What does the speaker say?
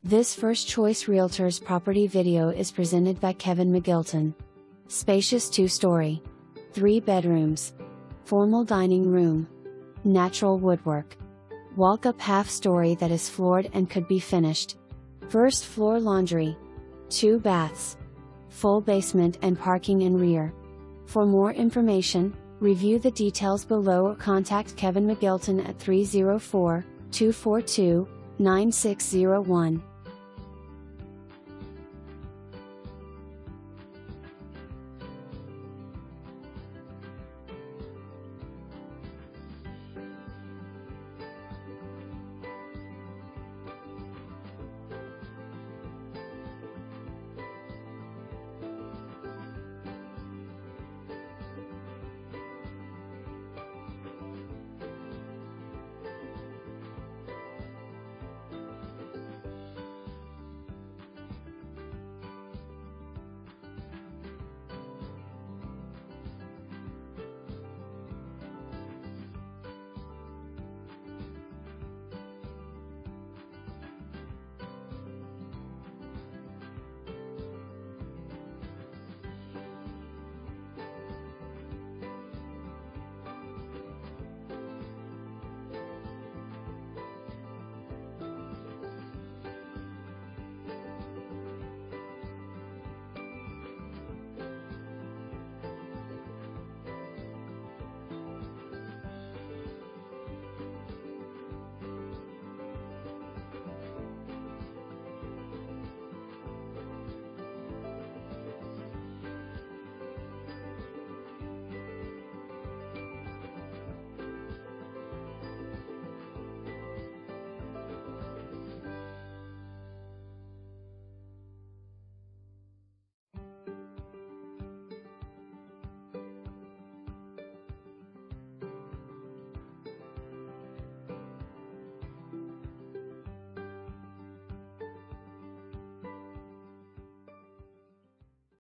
This First Choice Realtors property video is presented by Kevin McGilton. Spacious 2-story. 3 bedrooms. Formal dining room. Natural woodwork. Walk-up half-story that is floored and could be finished. First floor laundry. 2 baths. Full basement and parking in rear. For more information, review the details below or contact Kevin McGilton at 304-242-9601.